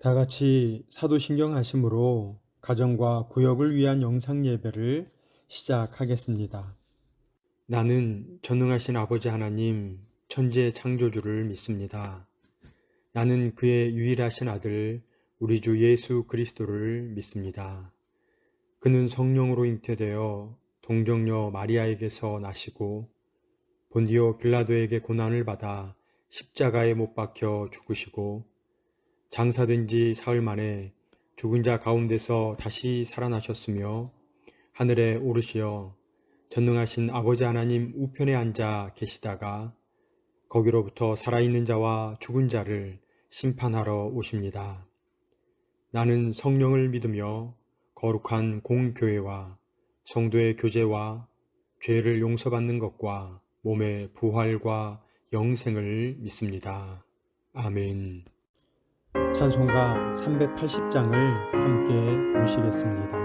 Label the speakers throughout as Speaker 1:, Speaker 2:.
Speaker 1: 다 같이 사도신경 하심으로 가정과 구역을 위한 영상 예배를 시작하겠습니다. 나는 전능하신 아버지 하나님, 천지의 창조주를 믿습니다. 나는 그의 유일하신 아들, 우리 주 예수 그리스도를 믿습니다. 그는 성령으로 잉태되어 동정녀 마리아에게서 나시고 본디오 빌라도에게 고난을 받아 십자가에 못 박혀 죽으시고 장사된 지 사흘 만에 죽은 자 가운데서 다시 살아나셨으며 하늘에 오르시어 전능하신 아버지 하나님 우편에 앉아 계시다가 거기로부터 살아있는 자와 죽은 자를 심판하러 오십니다. 나는 성령을 믿으며 거룩한 공교회와 성도의 교제와 죄를 용서받는 것과 몸의 부활과 영생을 믿습니다. 아멘. 찬송가 380장을 함께 부르시겠습니다.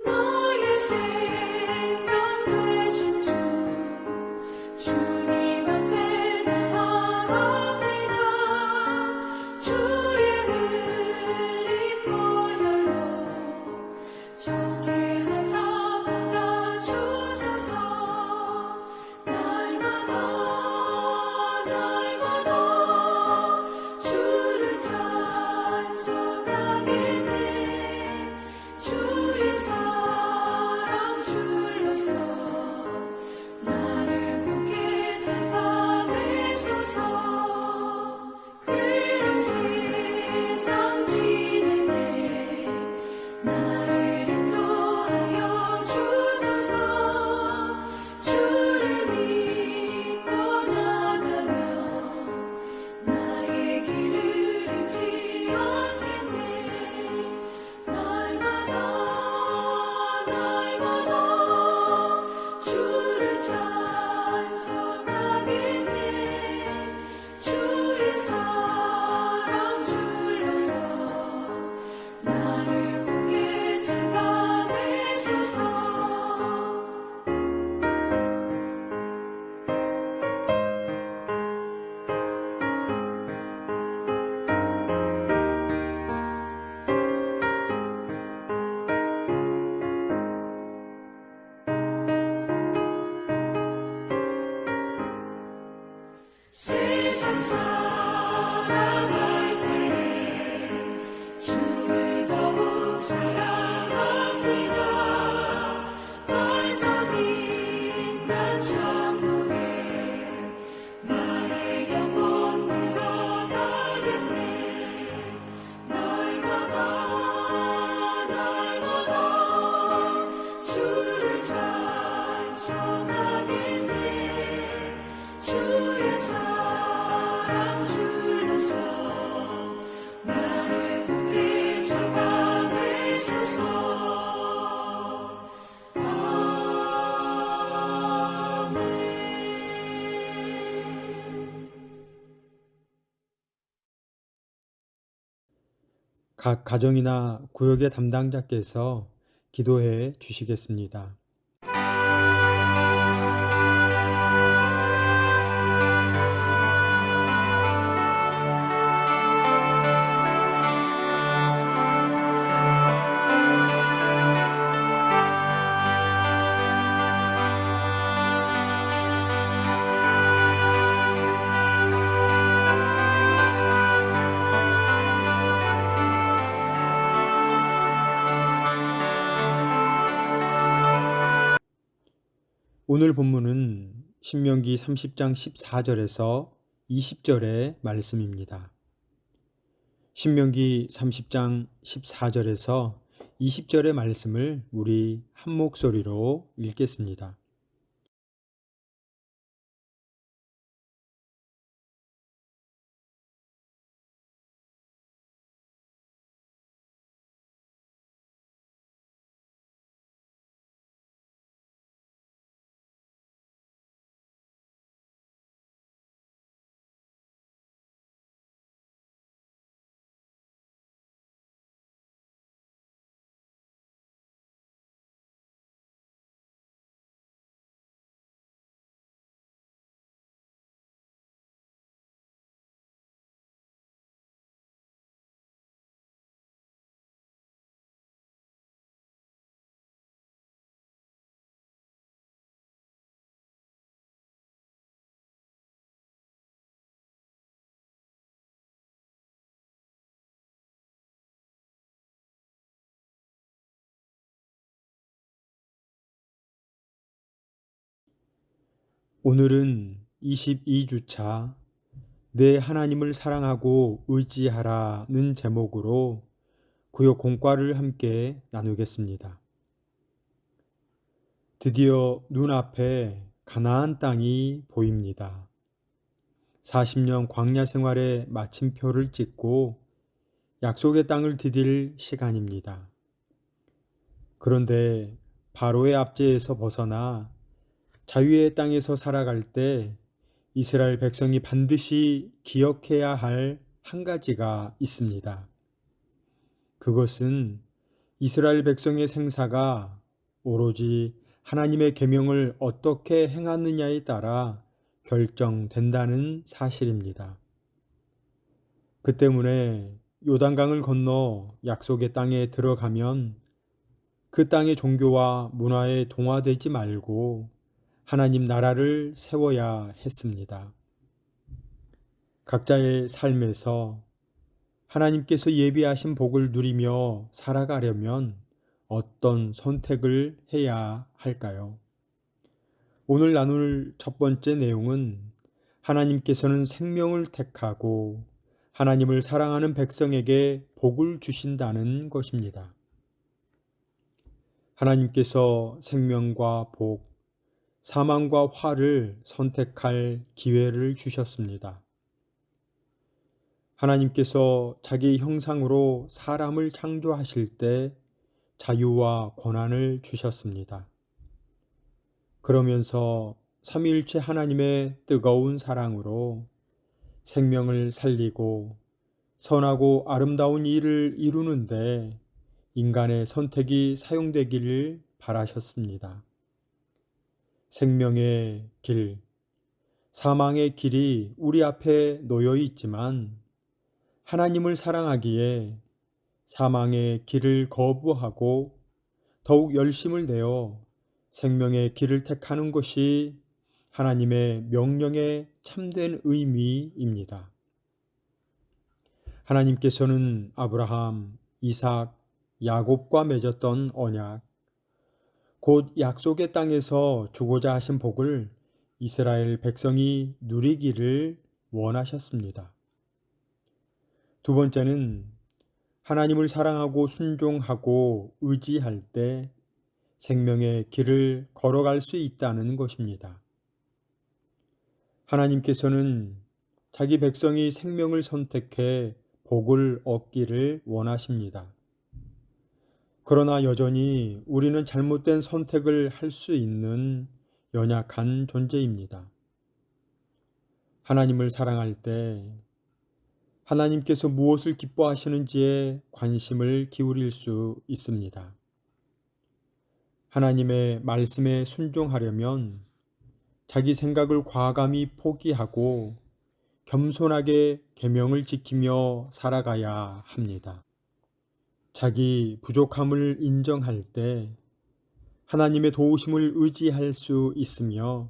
Speaker 2: 나의 생명 되신 주님 앞에 나아갑니다. 주의 흘린 보혈로 정케 하사 받아주소서. 날마다 주를 찬송하겠네. 주의 사랑 줄로서 나를 굳게 잡아매소서. 괴로운 세상 지낼 때 나를 인도하여 주소서. 주를 믿고 나가면 나의 길을 잃지 않겠네. 날마다 주를 찬송하겠네. 주의 사랑 줄로서 나를 굳게 잡아매소서. 세상 살아갈 때 주를 더욱 사랑합니다. 밝고 빛난 천국에 나의 영혼 들어가겠네. 날마다 주를 찬송하겠네. 주의 사랑 줄로서 나를 굳게 잡아매소서. 아멘.
Speaker 1: 각 가정이나 구역의 담당자께서 기도해 주시겠습니다. 오늘 본문은 신명기 30장 14절에서 20절의 말씀입니다. 신명기 30장 14절에서 20절의 말씀을 우리 한 목소리로 읽겠습니다. 오늘은 22주차 내 하나님을 사랑하고 의지하라는 제목으로 구역 공과를 함께 나누겠습니다. 드디어 눈앞에 가나안 땅이 보입니다. 40년 광야 생활의 마침표를 찍고 약속의 땅을 디딜 시간입니다. 그런데 바로의 압제에서 벗어나 자유의 땅에서 살아갈 때 이스라엘 백성이 반드시 기억해야 할 한 가지가 있습니다. 그것은 이스라엘 백성의 생사가 오로지 하나님의 계명을 어떻게 행하느냐에 따라 결정된다는 사실입니다. 그 때문에 요단강을 건너 약속의 땅에 들어가면 그 땅의 종교와 문화에 동화되지 말고 하나님 나라를 세워야 했습니다. 각자의 삶에서 하나님께서 예비하신 복을 누리며 살아가려면 어떤 선택을 해야 할까요? 오늘 나눌 첫 번째 내용은 하나님께서는 생명을 택하고 하나님을 사랑하는 백성에게 복을 주신다는 것입니다. 하나님께서 생명과 복, 사망과 화를 선택할 기회를 주셨습니다. 하나님께서 자기 형상으로 사람을 창조하실 때 자유와 권한을 주셨습니다. 그러면서 삼위일체 하나님의 뜨거운 사랑으로 생명을 살리고 선하고 아름다운 일을 이루는데 인간의 선택이 사용되기를 바라셨습니다. 생명의 길, 사망의 길이 우리 앞에 놓여 있지만 하나님을 사랑하기에 사망의 길을 거부하고 더욱 열심을 내어 생명의 길을 택하는 것이 하나님의 명령에 참된 의미입니다. 하나님께서는 아브라함, 이삭, 야곱과 맺었던 언약, 곧 약속의 땅에서 주고자 하신 복을 이스라엘 백성이 누리기를 원하셨습니다. 두 번째는 하나님을 사랑하고 순종하고 의지할 때 생명의 길을 걸어갈 수 있다는 것입니다. 하나님께서는 자기 백성이 생명을 선택해 복을 얻기를 원하십니다. 그러나 여전히 우리는 잘못된 선택을 할 수 있는 연약한 존재입니다. 하나님을 사랑할 때 하나님께서 무엇을 기뻐하시는지에 관심을 기울일 수 있습니다. 하나님의 말씀에 순종하려면 자기 생각을 과감히 포기하고 겸손하게 계명을 지키며 살아가야 합니다. 자기 부족함을 인정할 때 하나님의 도우심을 의지할 수 있으며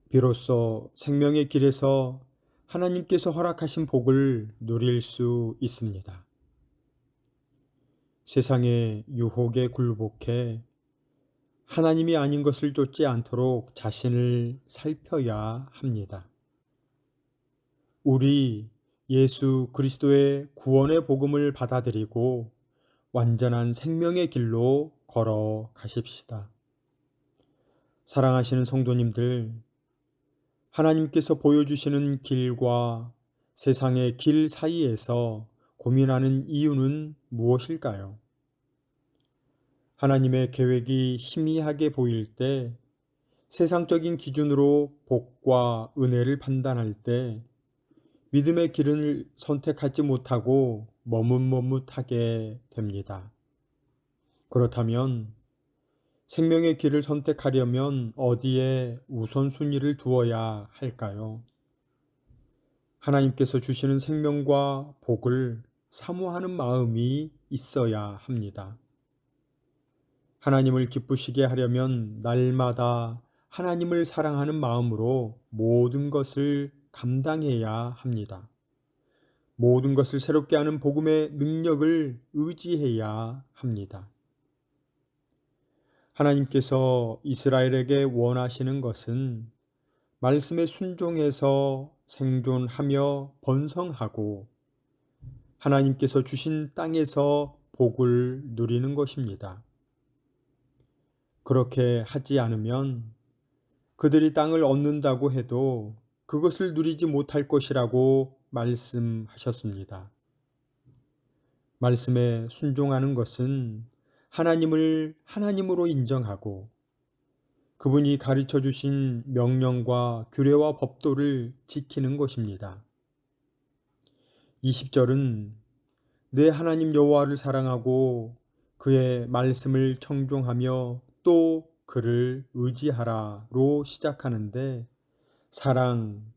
Speaker 1: 비로소 생명의 길에서 하나님께서 허락하신 복을 누릴 수 있습니다. 세상의 유혹에 굴복해 하나님이 아닌 것을 쫓지 않도록 자신을 살펴야 합니다. 우리 예수 그리스도의 구원의 복음을 받아들이고 완전한 생명의 길로 걸어가십시다. 사랑하시는 성도님들, 하나님께서 보여주시는 길과 세상의 길 사이에서 고민하는 이유는 무엇일까요? 하나님의 계획이 희미하게 보일 때, 세상적인 기준으로 복과 은혜를 판단할 때 믿음의 길을 선택하지 못하고 머뭇머뭇하게 됩니다. 그렇다면 생명의 길을 선택하려면 어디에 우선순위를 두어야 할까요? 하나님께서 주시는 생명과 복을 사모하는 마음이 있어야 합니다. 하나님을 기쁘시게 하려면 날마다 하나님을 사랑하는 마음으로 모든 것을 감당해야 합니다. 모든 것을 새롭게 하는 복음의 능력을 의지해야 합니다. 하나님께서 이스라엘에게 원하시는 것은 말씀에 순종해서 생존하며 번성하고 하나님께서 주신 땅에서 복을 누리는 것입니다. 그렇게 하지 않으면 그들이 땅을 얻는다고 해도 그것을 누리지 못할 것이라고 말씀하셨습니다. 말씀에 순종하는 것은 하나님을 하나님으로 인정하고 그분이 가르쳐 주신 명령과 규례와 법도를 지키는 것입니다. 20절은 내 하나님 여호와를 사랑하고 그의 말씀을 청종하며 또 그를 의지하라로 시작하는데 사랑,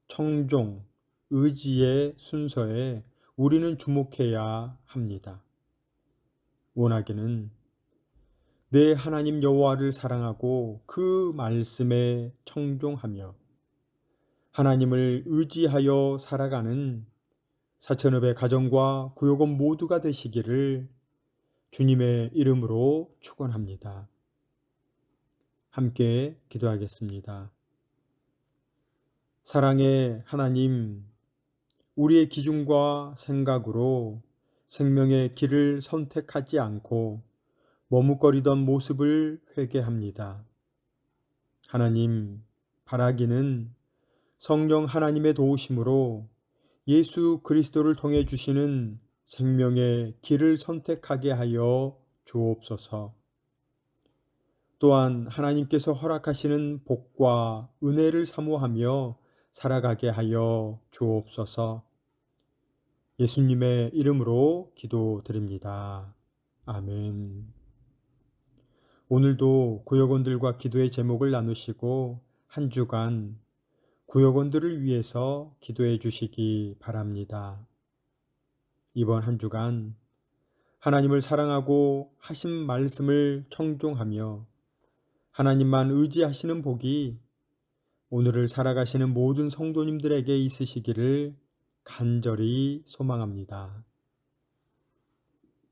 Speaker 1: 청종, 의지의 순서에 우리는 주목해야 합니다. 원하기는 내 하나님 여호와를 사랑하고 그 말씀에 청종하며 하나님을 의지하여 살아가는 사천읍의 가정과 구역원 모두가 되시기를 주님의 이름으로 축원합니다. 함께 기도하겠습니다. 사랑의 하나님, 우리의 기준과 생각으로 생명의 길을 선택하지 않고 머뭇거리던 모습을 회개합니다. 하나님, 바라기는 성령 하나님의 도우심으로 예수 그리스도를 통해 주시는 생명의 길을 선택하게 하여 주옵소서. 또한 하나님께서 허락하시는 복과 은혜를 사모하며 살아가게 하여 주옵소서. 예수님의 이름으로 기도드립니다. 아멘. 오늘도 구역원들과 기도의 제목을 나누시고 한 주간 구역원들을 위해서 기도해 주시기 바랍니다. 이번 한 주간 하나님을 사랑하고 하신 말씀을 청종하며 하나님만 의지하시는 복이 오늘을 살아가시는 모든 성도님들에게 있으시기를 간절히 소망합니다.